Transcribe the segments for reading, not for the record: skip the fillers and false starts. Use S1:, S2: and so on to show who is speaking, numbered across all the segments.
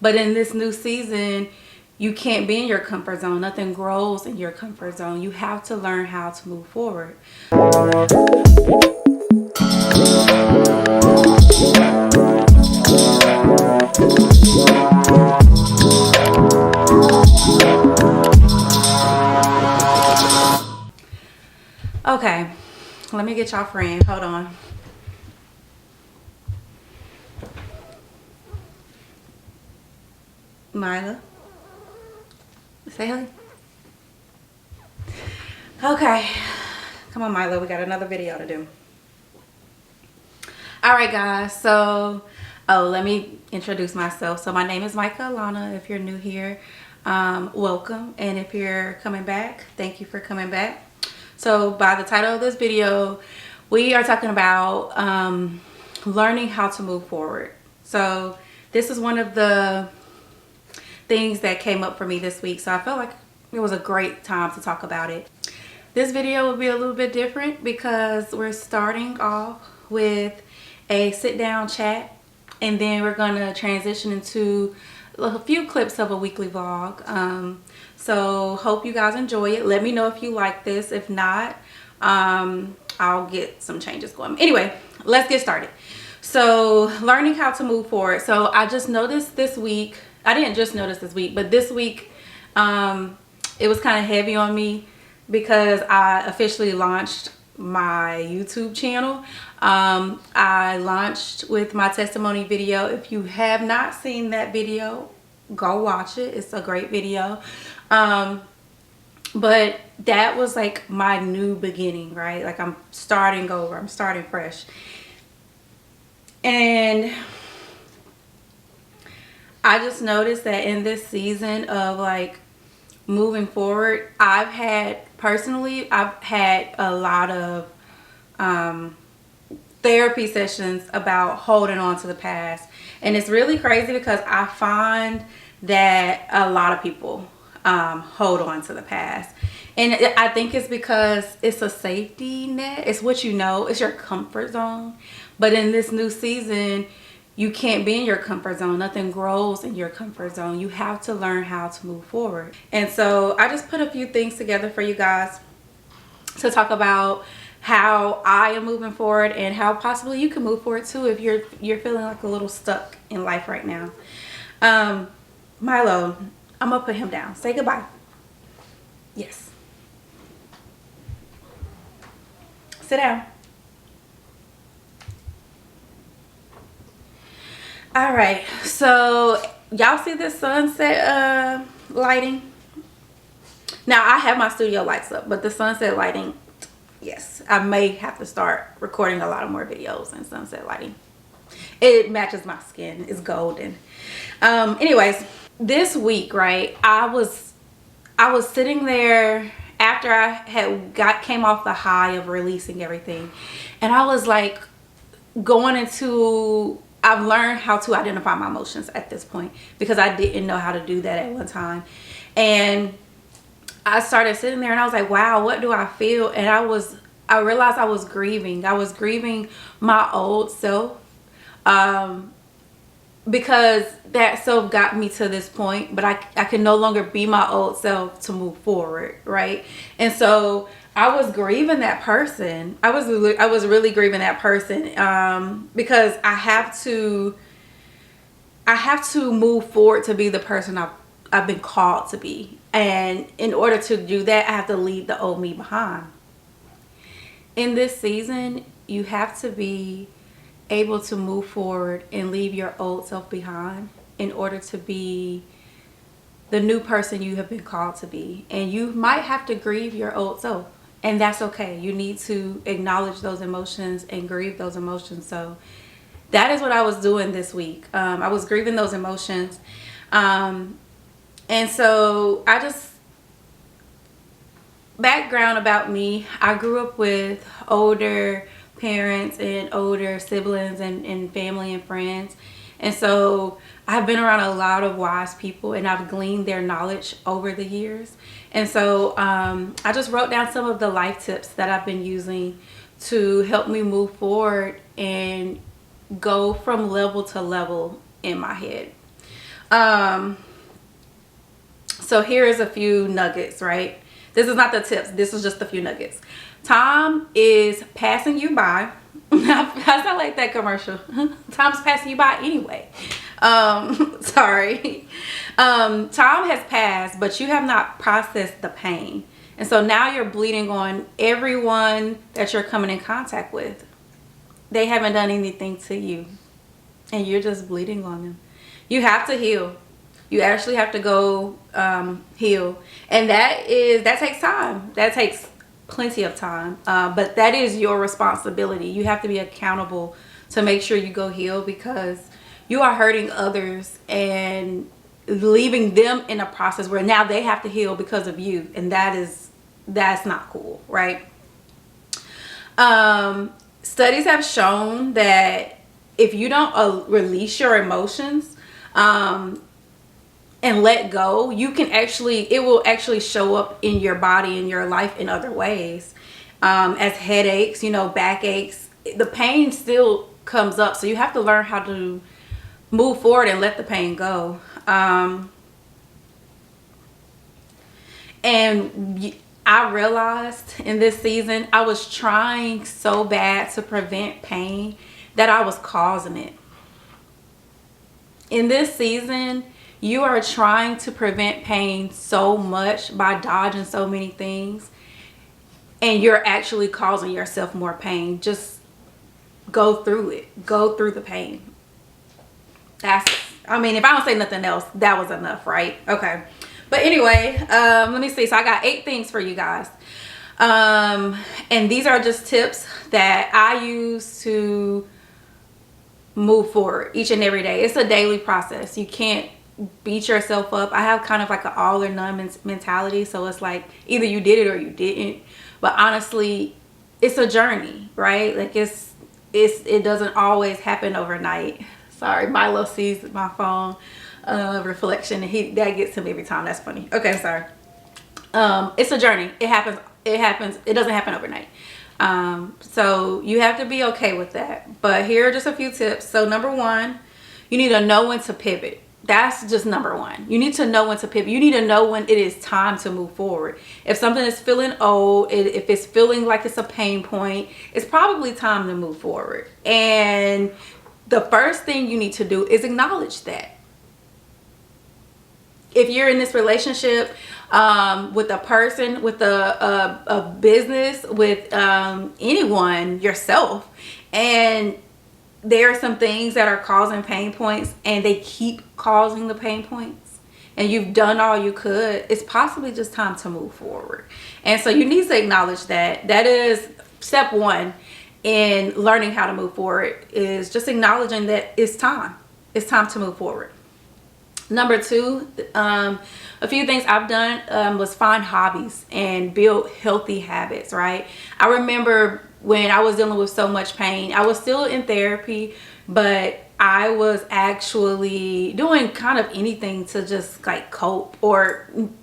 S1: But in this new season, you can't be in your comfort zone. Nothing grows in your comfort zone. You have to learn how to move forward. Okay, let me get y'all friend. Hold on. Mila, say hi. Okay, come on, Milo. We got another video to do. All right, guys. So, let me introduce myself. So, my name is Micah Alana. If you're new here, welcome. And if you're coming back, thank you for coming back. So, by the title of this video, we are talking about learning how to move forward. So, this is one of the things that came up for me this week. So, I felt like it was a great time to talk about it. This video will be a little bit different because we're starting off with a sit-down chat, and then we're going to transition into a few clips of a weekly vlog. So hope you guys enjoy it. Let me know if you like this. If not, I'll get some changes going. Anyway, let's get started. So learning how to move forward. So I just noticed this week, I didn't just notice this week, but this week it was kind of heavy on me because I officially launched my YouTube channel. I launched with my testimony video. If you have not seen that video, go watch it. It's a great video. But that was like my new beginning, right? Like I'm starting over. I'm starting fresh. And I just noticed that in this season of like moving forward, I've had a lot of therapy sessions about holding on to the past. And it's really crazy because I find that a lot of people hold on to the past. And I think it's because it's a safety net. It's what you know. It's your comfort zone. But in this new season, you can't be in your comfort zone. Nothing grows in your comfort zone. You have to learn how to move forward. And so I just put a few things together for you guys to talk about how I am moving forward and how possibly you can move forward too if you're feeling like a little stuck in life right now. Milo, I'm gonna put him down. Say goodbye. Yes. Sit down. All right, so y'all see this sunset lighting? Now I have my studio lights up, but the sunset lighting, yes, I may have to start recording a lot of more videos in sunset lighting. It matches my skin. It's golden. Anyways, this week, right, I was sitting there after I had came off the high of releasing everything, and I was like going into, I've learned how to identify my emotions at this point because I didn't know how to do that at one time. And I started sitting there and I was like, wow, what do I feel? And I realized I was grieving. I was grieving my old self because that self got me to this point, but I can no longer be my old self to move forward, right? And so I was grieving that person. I was really grieving that person because I have to move forward to be the person I've been called to be. And in order to do that, I have to leave the old me behind. In this season, you have to be able to move forward and leave your old self behind in order to be the new person you have been called to be. And you might have to grieve your old self, and that's okay. You need to acknowledge those emotions and grieve those emotions. So that is what I was doing this week. I was grieving those emotions. And so I just, background about me, I grew up with older parents and older siblings and family and friends. And so I've been around a lot of wise people and I've gleaned their knowledge over the years. And so I just wrote down some of the life tips that I've been using to help me move forward and go from level to level in my head. Um, so here is a few nuggets, right? This is not the tips. This is just a few nuggets. Time is passing you by. I sound like that commercial. Time's passing you by anyway. Sorry. Time has passed, but you have not processed the pain. And so now you're bleeding on everyone that you're coming in contact with. They haven't done anything to you, and you're just bleeding on them. You have to heal. You actually have to go heal. And that takes time. That takes plenty of time. But that is your responsibility. You have to be accountable to make sure you go heal, because you are hurting others and leaving them in a process where now they have to heal because of you. And that's not cool, right? Studies have shown that if you don't release your emotions and let go, it will actually show up in your body, in your life, in other ways, as headaches, backaches. The pain still comes up, so you have to learn how to move forward and let the pain go. And I realized in this season, I was trying so bad to prevent pain that I was causing it. In this season, you are trying to prevent pain so much by dodging so many things, and you're actually causing yourself more pain. Just go through it. Go through the pain. If I don't say nothing else, that was enough, right? Okay. But anyway, let me see. So I got 8 things for you guys. And these are just tips that I use to move forward each and every day. It's a daily process. You can't beat yourself up. I have kind of like an all or none mentality. So it's like either you did it or you didn't. But honestly, it's a journey, right? Like it doesn't always happen overnight. Sorry, Milo sees my phone reflection, and that gets him every time. That's funny. Okay, sorry. It's a journey. It happens. It doesn't happen overnight. So you have to be okay with that. But here are just a few tips. So number 1, you need to know when to pivot. That's just number 1. You need to know when to pivot. You need to know when it is time to move forward. If something is feeling old, if it's feeling like it's a pain point, it's probably time to move forward. And the first thing you need to do is acknowledge that. If you're in this relationship with a person, with a business, with anyone, yourself, and there are some things that are causing pain points and they keep causing the pain points, and you've done all you could, it's possibly just time to move forward. And so you need to acknowledge that. That is step 1 in learning how to move forward, is just acknowledging that it's time. It's time to move forward. Number 2, a few things I've done was find hobbies and build healthy habits, right? I remember when I was dealing with so much pain, I was still in therapy, but I was actually doing kind of anything to just like cope, and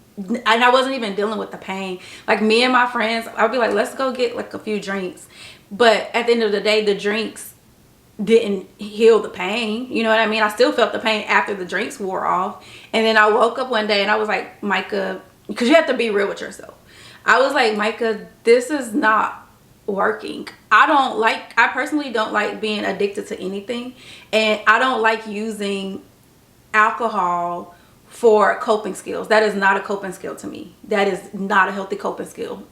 S1: I wasn't even dealing with the pain. Like me and my friends, I'd be like, let's go get like a few drinks. But at the end of the day, the drinks didn't heal the pain. You know what I mean? I still felt the pain after the drinks wore off. And then I woke up one day and I was like, Micah, because you have to be real with yourself. I was like, Micah, this is not working. I personally don't like being addicted to anything. And I don't like using alcohol for coping skills. That is not a coping skill to me. That is not a healthy coping skill.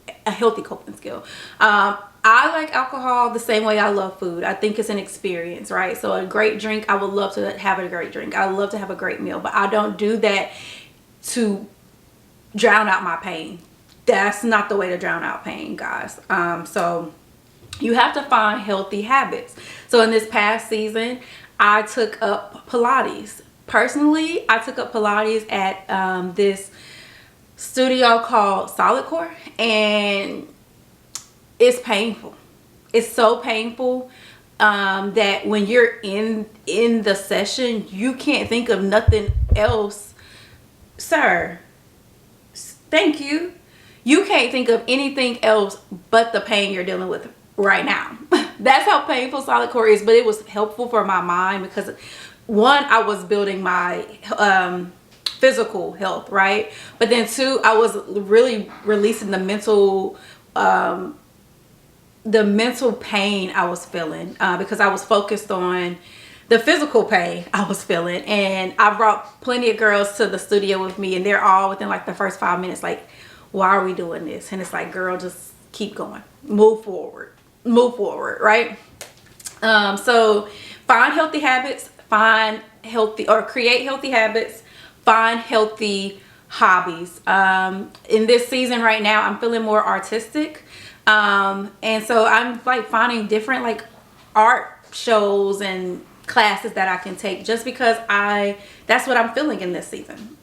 S1: I like alcohol the same way I love food. I think it's an experience, right? So a great drink, I would love to have a great drink. I love to have a great meal, but I don't do that to drown out my pain. That's not the way to drown out pain, guys. So you have to find healthy habits. So in this past season, I took up Pilates. Personally, I took up Pilates at this studio called Solid Core, and it's painful. It's so painful that when you're in the session, you can't think of nothing else. Sir, thank you. You can't think of anything else but the pain you're dealing with right now. That's how painful Solid Core is, but it was helpful for my mind, because one, I was building my physical health, right? But then two, I was really releasing the mental pain I was feeling, because I was focused on the physical pain I was feeling. And I brought plenty of girls to the studio with me, and they're all within like the first 5 minutes like, why are we doing this? And it's like, girl, just keep going, move forward, right? So find healthy habits, create healthy habits, find healthy hobbies. In this season right now, I'm feeling more artistic. And so I'm like finding different like art shows and classes that I can take, just because that's what I'm feeling in this season.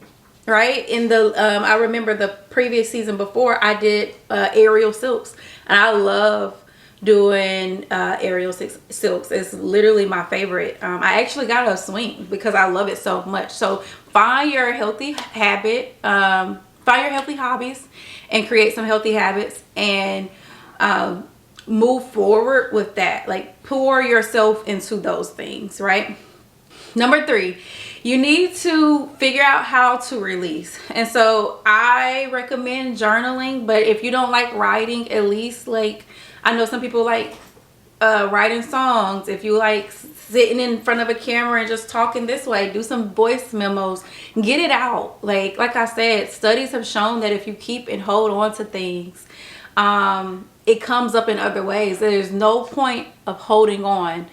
S1: Right? In the I remember the previous season before, I did aerial silks, and I love doing aerial silks. It's literally my favorite. I actually got a swing because I love it so much. So find your healthy hobbies and create some healthy habits, and move forward with that. Like, pour yourself into those things, right? Number 3, you need to figure out how to release. And so I recommend journaling, but if you don't like writing, at least, like, I know some people like writing songs. If you like sitting in front of a camera and just talking this way, do some voice memos, get it out. Like I said, studies have shown that if you keep and hold on to things, it comes up in other ways. There's no point of holding on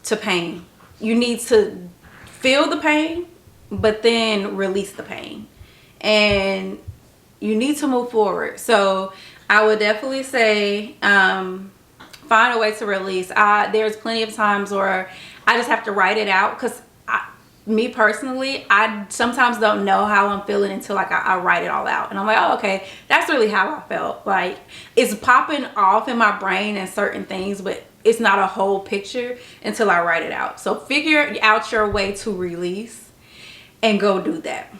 S1: to pain. You need to feel the pain, but then release the pain, and you need to move forward. So I would definitely say find a way to release. There's plenty of times where I just have to write it out, because me personally, I sometimes don't know how I'm feeling until like I write it all out, and I'm like, oh, okay, that's really how I felt. Like, it's popping off in my brain and certain things, but it's not a whole picture until I write it out. So figure out your way to release and go do that.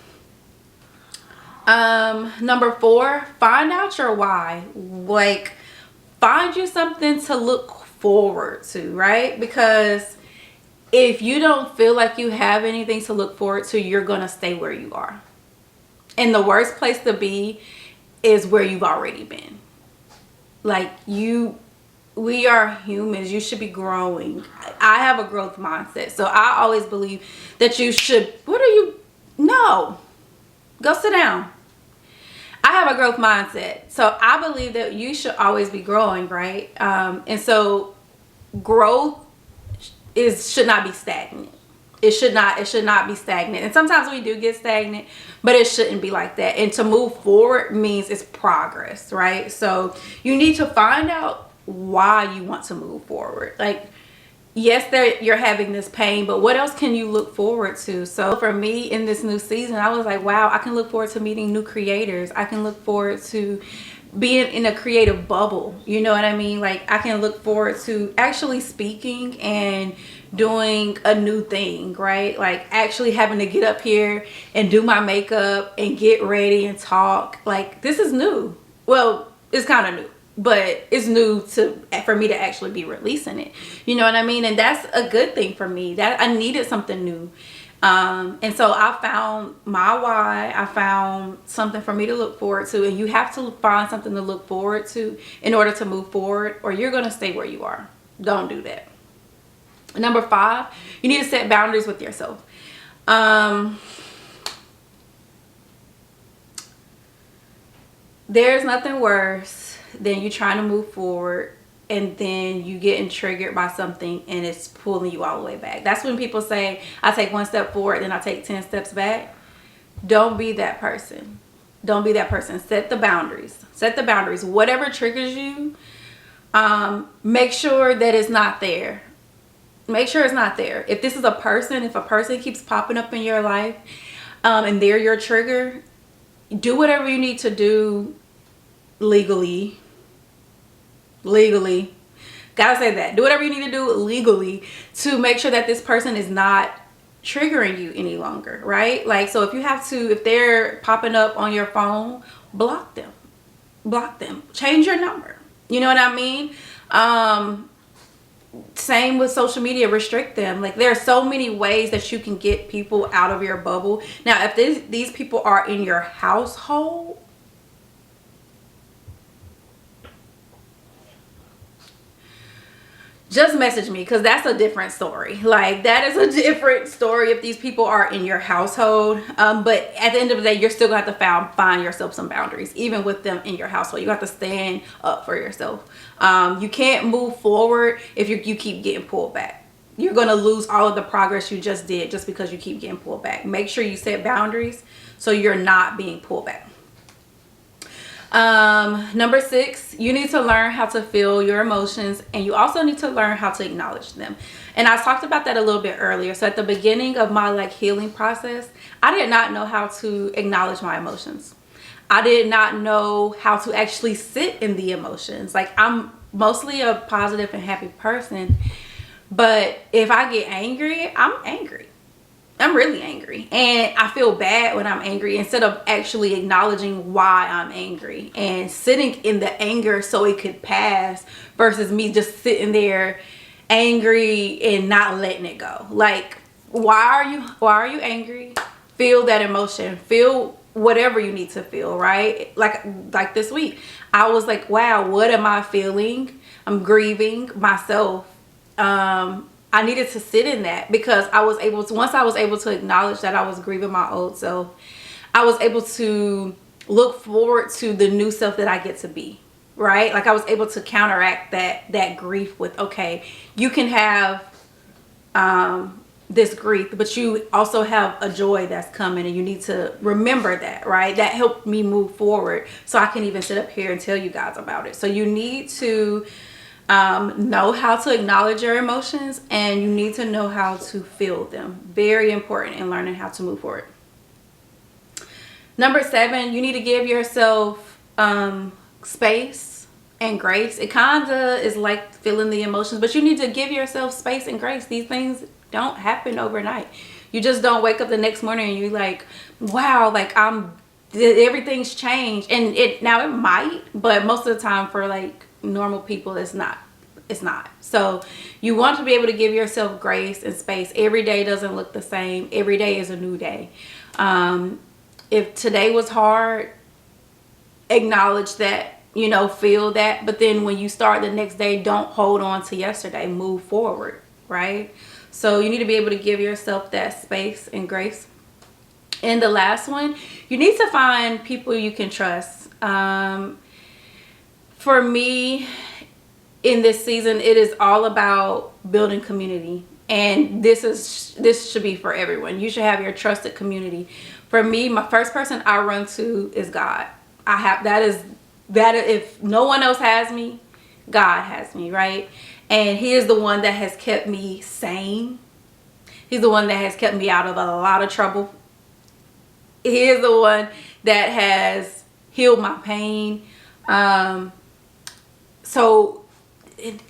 S1: Number 4, find out your why. Like, find you something to look forward to, right? Because if you don't feel like you have anything to look forward to, you're going to stay where you are. And the worst place to be is where you've already been. Like, we are humans. You should be growing. I have a growth mindset. So I always believe that you should, no, go sit down. I have a growth mindset. So I believe that you should always be growing, right? And so growth should not be stagnant. It should not be stagnant. And sometimes we do get stagnant, but it shouldn't be like that. And to move forward means it's progress, right? So you need to find out why you want to move forward. Like, yes, you're having this pain, but what else can you look forward to? So for me in this new season, I was like, wow, I can look forward to meeting new creators. I can look forward to being in a creative bubble. You know what I mean? Like, I can look forward to actually speaking and doing a new thing, right? Like, actually having to get up here and do my makeup and get ready and talk. Like, this is new. Well, it's kind of new, but it's new for me to actually be releasing it. You know what I mean? And that's a good thing for me. That I needed something new. And so I found my why. I found something for me to look forward to. And you have to find something to look forward to in order to move forward, or you're going to stay where you are. Don't do that. Number 5, you need to set boundaries with yourself. There's nothing worse than you trying to move forward and then you getting triggered by something and it's pulling you all the way back. That's when people say, I take 1 step forward, then I take 10 steps back. Don't be that person. Don't be that person. Set the boundaries. Set the boundaries. Whatever triggers you, make sure that it's not there. Make sure it's not there. If this is a person, if a person keeps popping up in your life, and they're your trigger, do whatever you need to do legally. Gotta say that. Do whatever you need to do legally to make sure that this person is not triggering you any longer, right? Like, so if they're popping up on your phone, block them. Change your number. You know what I mean? Same with social media, restrict them. Like, there are so many ways that you can get people out of your bubble. Now, if these people are in your household, just message me, because that's a different story. Like, that is a different story if these people are in your household. But at the end of the day, you're still gonna have to find yourself some boundaries, even with them in your household. You have to stand up for yourself. You can't move forward if you keep getting pulled back. You're gonna lose all of the progress you just did just because you keep getting pulled back. Make sure you set boundaries so you're not being pulled back. Number 6, you need to learn how to feel your emotions, and you also need to learn how to acknowledge them. And I talked about that a little bit earlier. So at the beginning of my healing process, I did not know how to acknowledge my emotions. I did not know how to actually sit in the emotions. Like, I'm mostly a positive and happy person, but if I get angry, I'm angry. I'm really angry, and I feel bad when I'm angry, instead of actually acknowledging why I'm angry and sitting in the anger so it could pass, versus me just sitting there angry and not letting it go. Like, why are you angry? Feel that emotion. Feel whatever you need to feel, right? Like this week, I was like, wow, what am I feeling? I'm grieving myself. I needed to sit in that, because once I was able to acknowledge that I was grieving my old self, I was able to look forward to the new self that I get to be, right? Like, I was able to counteract that grief with, okay, you can have this grief, but you also have a joy that's coming, and you need to remember that, right? That helped me move forward, so I can even sit up here and tell you guys about it. So you need to know how to acknowledge your emotions, and you need to know how to feel them. Very important in learning how to move forward. Number 7, you need to give yourself space and grace. It kind of is like feeling the emotions, but you need to give yourself space and grace. These things don't happen overnight. You just don't wake up the next morning and you're like, wow, like everything's changed. And it might, but most of the time for normal people, it's not. So you want to be able to give yourself grace and space. Every day doesn't look the same. Every day is a new day. If today was hard, acknowledge that, feel that, but then when you start the next day, don't hold on to yesterday. Move forward, right? So you need to be able to give yourself that space and grace. And the last one, you need to find people you can trust. For me, in this season, it is all about building community, and this should be for everyone. You should have your trusted community. For me, my first person I run to is God. If no one else has me, God has me, right? And He is the one that has kept me sane. He's the one that has kept me out of a lot of trouble. He is the one that has healed my pain. So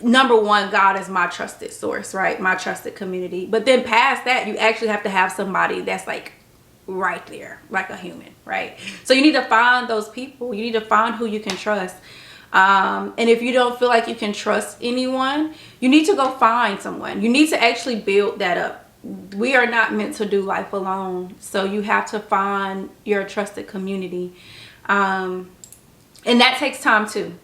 S1: number 1, God is my trusted source, right? My trusted community. But then past that, you actually have to have somebody that's right there, like a human, right? So you need to find those people. You need to find who you can trust. And if you don't feel like you can trust anyone, you need to go find someone. You need to actually build that up. We are not meant to do life alone. So you have to find your trusted community. And that takes time too.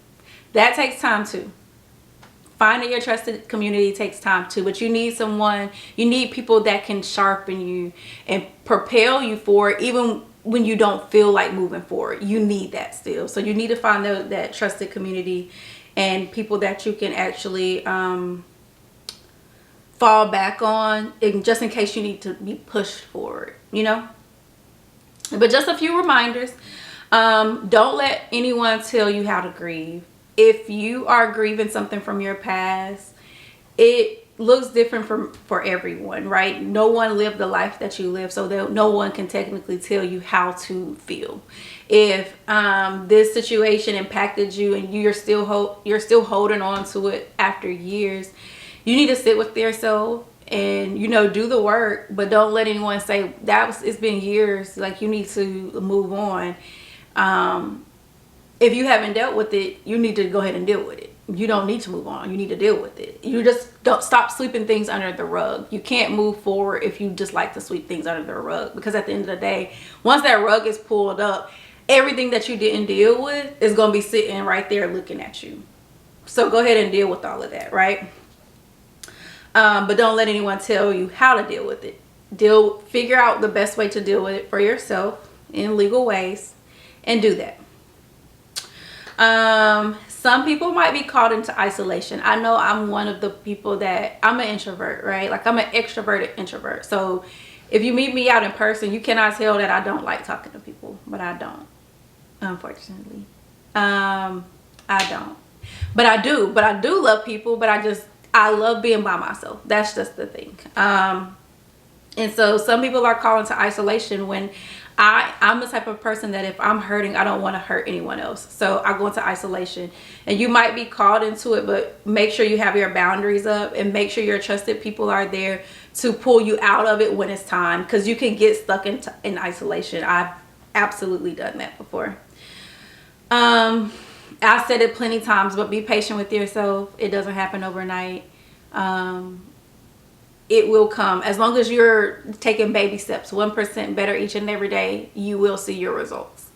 S1: Finding your trusted community takes time too, but you need people that can sharpen you and propel you forward, even when you don't feel like moving forward. You need that still. So you need to find that trusted community and people that you can actually fall back on, just in case you need to be pushed forward, But just a few reminders. Don't let anyone tell you how to grieve. If you are grieving something from your past, it looks different for everyone, right? No one lived the life that you live, so no one can technically tell you how to feel. If this situation impacted you and you're still holding on to it after years, you need to sit with yourself and do the work, but don't let anyone say it's been years. Like, you need to move on. If you haven't dealt with it, you need to go ahead and deal with it. you don't need to move on. You need to deal with it. You just don't stop sweeping things under the rug. You can't move forward if you just like to sweep things under the rug, because at the end of the day, once that rug is pulled up, everything that you didn't deal with is going to be sitting right there looking at you. So go ahead and deal with all of that, right? But don't let anyone tell you how to deal with it. Figure out the best way to deal with it for yourself in legal ways, and do that. Some people might be caught into isolation. I know I'm one of the people that, I'm an introvert, right? Like, I'm an extroverted introvert. So if you meet me out in person, you cannot tell that I don't like talking to people, but I don't, unfortunately. I don't, but I do love people, but I love being by myself. That's just the thing. And so some people are called into isolation when I'm the type of person that if I'm hurting, I don't want to hurt anyone else. So I go into isolation, and you might be called into it, but make sure you have your boundaries up, and make sure your trusted people are there to pull you out of it when it's time, because you can get stuck in isolation. I've absolutely done that before. I've said it plenty times, but be patient with yourself. It doesn't happen overnight. It will come. As long as you're taking baby steps, 1% better each and every day, you will see your results.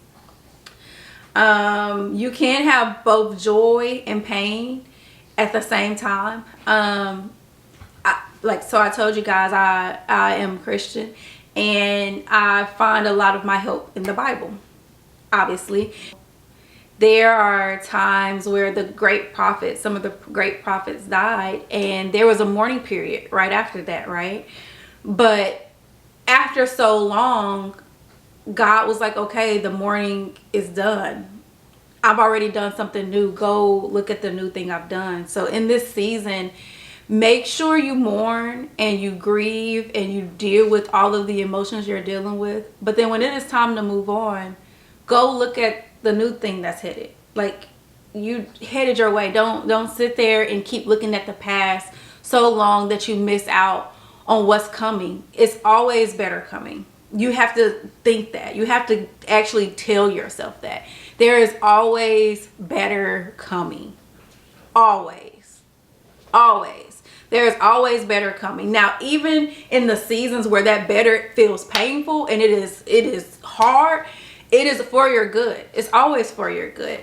S1: You can have both joy and pain at the same time. So I told you guys, I am Christian, and I find a lot of my help in the Bible, obviously. There are times where some of the great prophets died, and there was a mourning period right after that, right? But after so long, God was like, okay, the mourning is done. I've already done something new. Go look at the new thing I've done. So in this season, make sure you mourn and you grieve and you deal with all of the emotions you're dealing with. But then when it is time to move on, go look at the new thing that's headed. Like, you headed your way. Don't sit there and keep looking at the past so long that you miss out on what's coming. It's always better coming. You have to think that. You have to actually tell yourself that there is always better coming. Always there is always better coming. Now, even in the seasons where that better feels painful and it is hard, it is for your good. It's always for your good.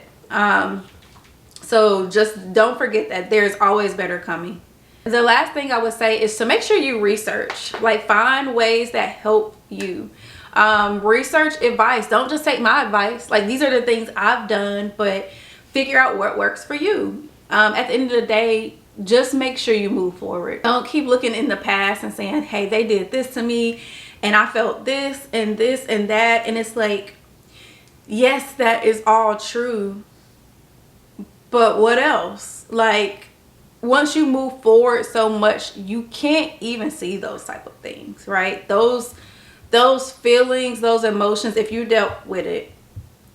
S1: So just don't forget that there's always better coming. The last thing I would say is to make sure you research. Like, find ways that help you. Research advice. Don't just take my advice. Like, these are the things I've done, but figure out what works for you. At the end of the day, just make sure you move forward. Don't keep looking in the past and saying, hey, they did this to me, and I felt this and this and that. And it's like, yes, that is all true, but what else? Like, once you move forward so much, you can't even see those type of things, right? Those feelings, those emotions, if you dealt with it,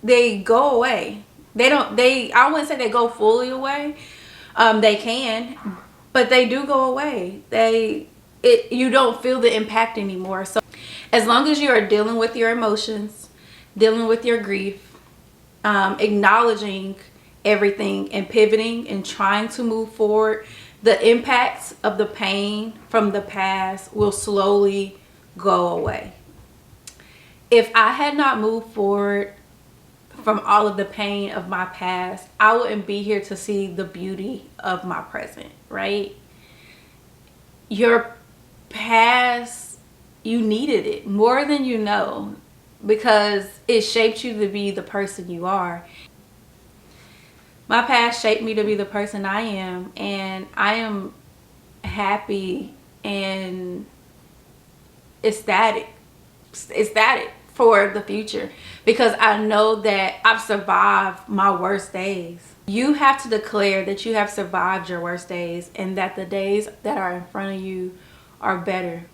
S1: they go away. I wouldn't say they go fully away. They can, but they do go away. You don't feel the impact anymore. So as long as you are dealing with your emotions, dealing with your grief, acknowledging everything and pivoting and trying to move forward, the impacts of the pain from the past will slowly go away. If I had not moved forward from all of the pain of my past, I wouldn't be here to see the beauty of my present, right? Your past, you needed it more than you know, because it shaped you to be the person you are. My past shaped me to be the person I am, and I am happy and ecstatic for the future, because I know that I've survived my worst days. You have to declare that you have survived your worst days, and that the days that are in front of you are better.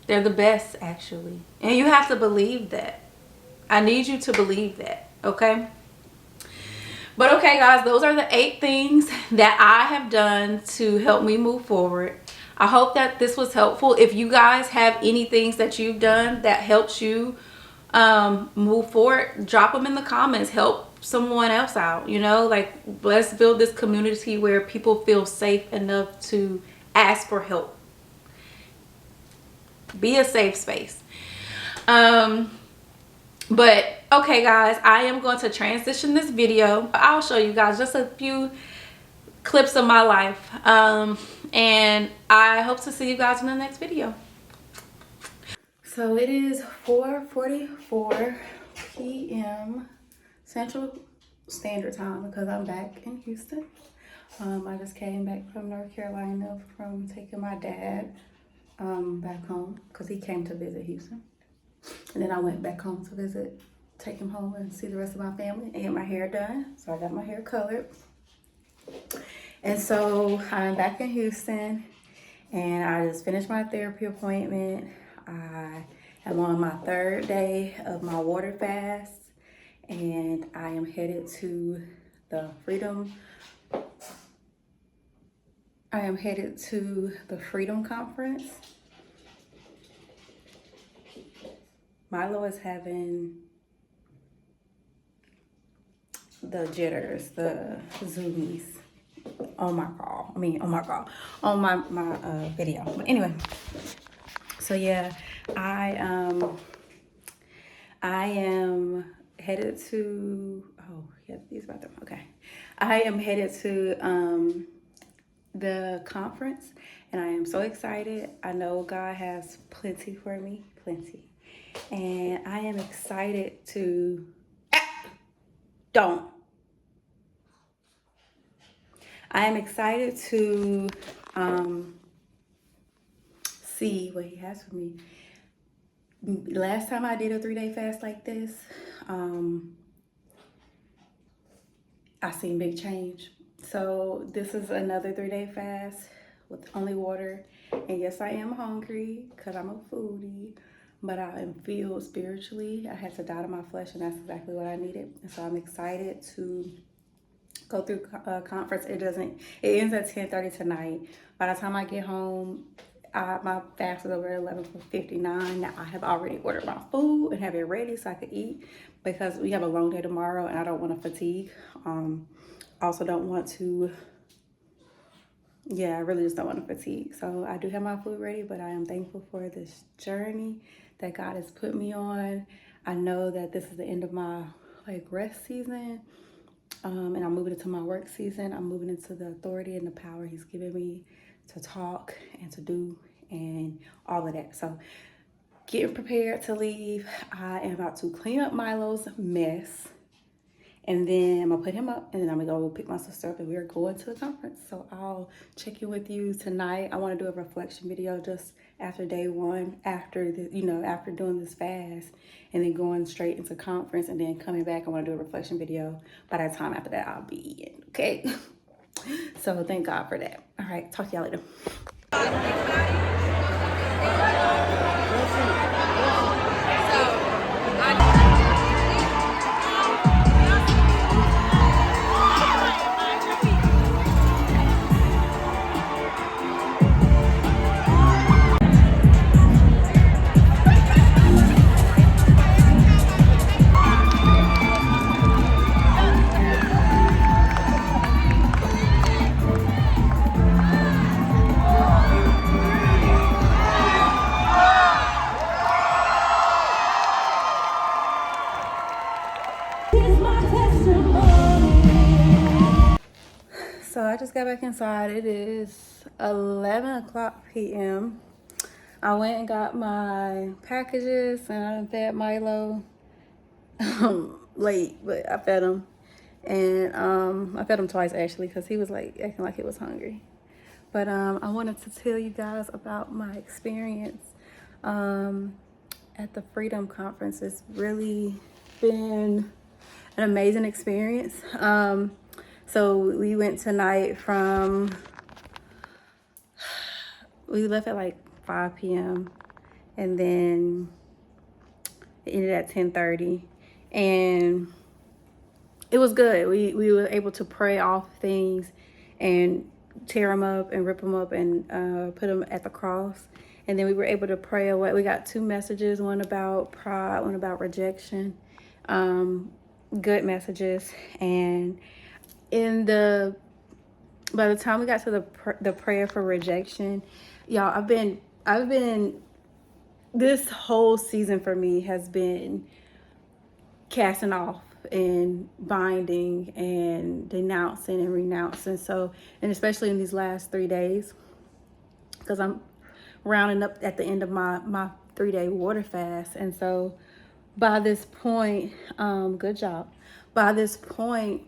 S1: They're the best, actually. And you have to believe that. I need you to believe that, okay? But okay, guys, those are the 8 things that I have done to help me move forward. I hope that this was helpful. If you guys have any things that you've done that helps you move forward, drop them in the comments. Help someone else out, you know? Like, let's build this community where people feel safe enough to ask for help. Be a safe space. But okay guys, I am going to transition this video. I'll show you guys just a few clips of my life, and I hope to see you guys in the next video. So it is 4:44 p.m. Central Standard Time because I'm back in Houston. I just came back from North Carolina from taking my dad back home because he came to visit Houston. And then I went back home to take him home and see the rest of my family and get my hair done. So I got my hair colored. And so I'm back in Houston and I just finished my therapy appointment. I am on my 3rd day of my water fast and I am headed to the Freedom Conference. Milo is having the jitters, the zoomies on my video. But anyway, so yeah, I am headed to, okay. I am headed to the conference and I am so excited. I know God has plenty for me, plenty. And I am excited to, I am excited to see what he has for me. Last time I did a 3-day fast like this, I seen big change. So this is another 3-day fast with only water. And yes, I am hungry because I'm a foodie, but I am filled spiritually. I had to die to my flesh and that's exactly what I needed. And so I'm excited to go through a conference. It ends at 10:30 tonight. By the time I get home, my fast is over at 11:59. Now I have already ordered my food and have it ready so I can eat because we have a long day tomorrow and I don't want to fatigue. Also don't want to, I really just don't want to fatigue. So I do have my food ready, but I am thankful for this journey that God has put me on. I know that this is the end of my rest season. And I'm moving into my work season. I'm moving into the authority and the power he's given me to talk and to do and all of that. So getting prepared to leave. I am about to clean up Milo's mess. And then I'm gonna put him up and then I'm gonna go pick my sister up and we're going to the conference. So I'll check in with you tonight. I wanna do a reflection video just after day one, after doing this fast and then going straight into conference and then coming back. I wanna do a reflection video. By the time after that, I'll be eating, okay? So thank God for that. All right, talk to y'all later. So I just got back inside. It is 11:00 p.m. I went and got my packages and I fed Milo late, but I fed him. And I fed him twice actually because he was acting like he was hungry. But I wanted to tell you guys about my experience at the Freedom Conference. It's really been an amazing experience. So we went tonight we left at 5 p.m. and then it ended at 10:30 and it was good. We were able to pray off things and tear them up and rip them up and put them at the cross. And then we were able to pray away. We got 2 messages, one about pride, one about rejection. good messages. And by the time we got to the prayer for rejection, y'all, I've been this whole season for me has been casting off and binding and denouncing and renouncing. So, and especially in these last 3 days, because I'm rounding up at the end of my 3-day water fast. And so by this point, good job. By this point,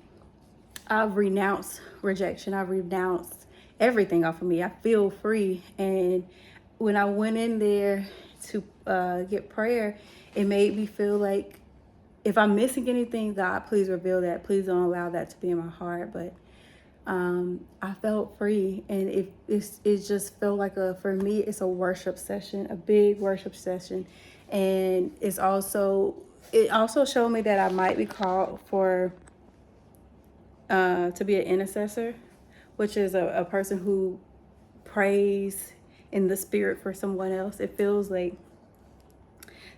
S1: I've renounced rejection. I've renounced everything off of me. I feel free. And when I went in there to get prayer, it made me feel like if I'm missing anything, God, please reveal that. Please don't allow that to be in my heart. But I felt free, and it just felt like for me, it's a worship session, a big worship session. And it also showed me that I might be called for to be an intercessor, which is a person who prays in the spirit for someone else. It feels like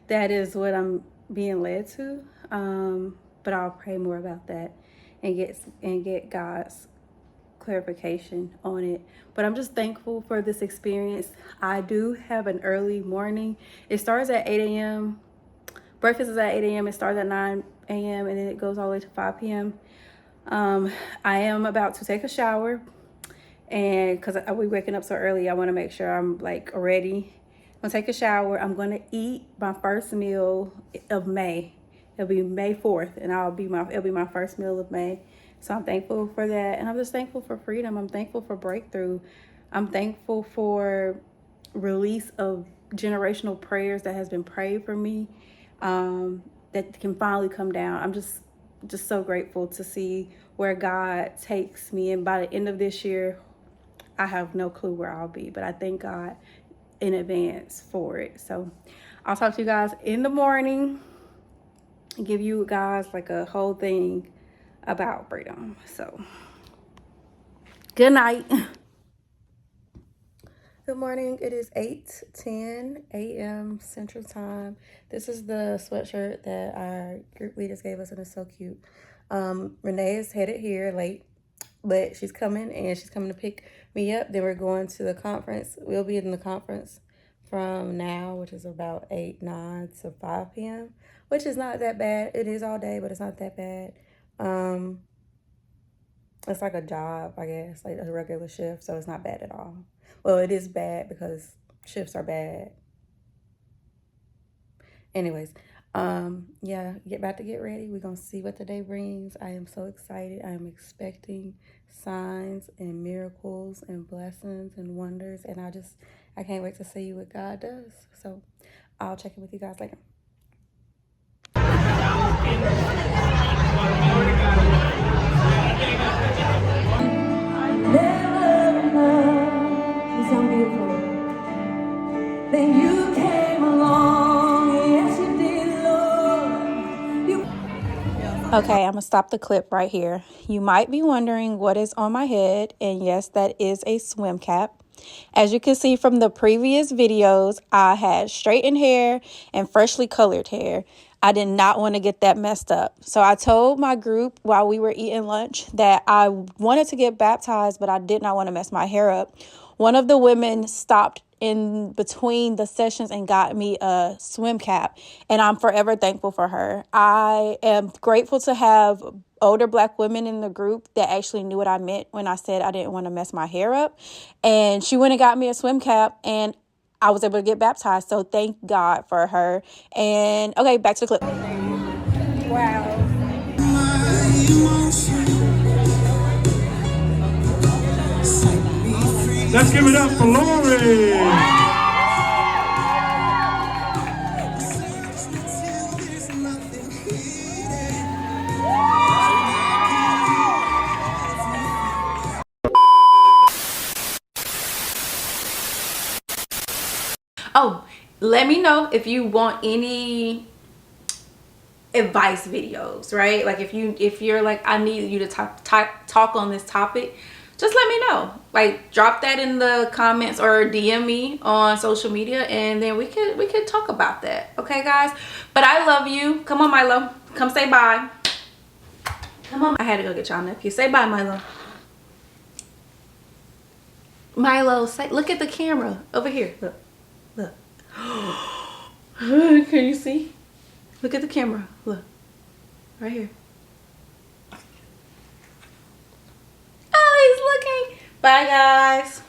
S1: that is what I'm being led to. But I'll pray more about that and get God's clarification on it. But I'm just thankful for this experience. I do have an early morning. It starts at 8 a.m. Breakfast is at 8 a.m. It starts at 9 a.m. and then it goes all the way to 5 p.m. I am about to take a shower, and because we waking up so early, I want to make sure I'm like ready. I'm gonna take a shower. I'm gonna eat my first meal of May. It'll be May 4th, and it'll be my first meal of May. So I'm thankful for that, and I'm just thankful for freedom. I'm thankful for breakthrough. I'm thankful for release of generational prayers that has been prayed for me, that can finally come down. I'm just so grateful to see where God takes me, and by the end of this year, I have no clue where I'll be, but I thank God in advance for it. So I'll talk to you guys in the morning and give you guys like a whole thing about freedom. So good night. Good morning. It is 8:10 a.m. Central Time. This is the sweatshirt that our group leaders gave us, and it's so cute. Renee is headed here late, but she's coming, and she's coming to pick me up. Then we're going to the conference. We'll be in the conference from now, which is about 9 to 5 p.m., which is not that bad. It is all day, but it's not that bad. It's like a job, I guess, like a regular shift, so it's not bad at all. Well, it is bad because shifts are bad. Anyways, yeah, about to get ready. We're gonna see what the day brings. I am so excited. I am expecting signs and miracles and blessings and wonders, and I can't wait to see what God does. So I'll check in with you guys later. Then you came along, yes you did, Lord. Okay, I'm gonna stop the clip right here. You might be wondering what is on my head, and yes, that is a swim cap. As you can see from the previous videos, I had straightened hair and freshly colored hair. I did not want to get that messed up. So I told my group while we were eating lunch that I wanted to get baptized, but I did not want to mess my hair up. One of the women stopped in between the sessions and got me a swim cap, and I'm forever thankful for her. I am grateful to have older Black women in the group that actually knew what I meant when I said I didn't want to mess my hair up. And she went and got me a swim cap, and I was able to get baptized. So thank God for her. And okay, back to the clip. Wow.
S2: Let's give it up for Lori.
S1: Oh, let me know if you want any advice videos, right? Like if you're like, I need you to talk on this topic, just let me know. Like drop that in the comments or DM me on social media, and then we could talk about that. Okay, guys? But I love you. Come on, Milo. Come say bye. Come on. I had to go get y'all nephew. Say bye, Milo. Milo, say, look at the camera. Over here. Look. Look. Can you see? Look at the camera. Look. Right here. Oh, he's looking. Bye, guys.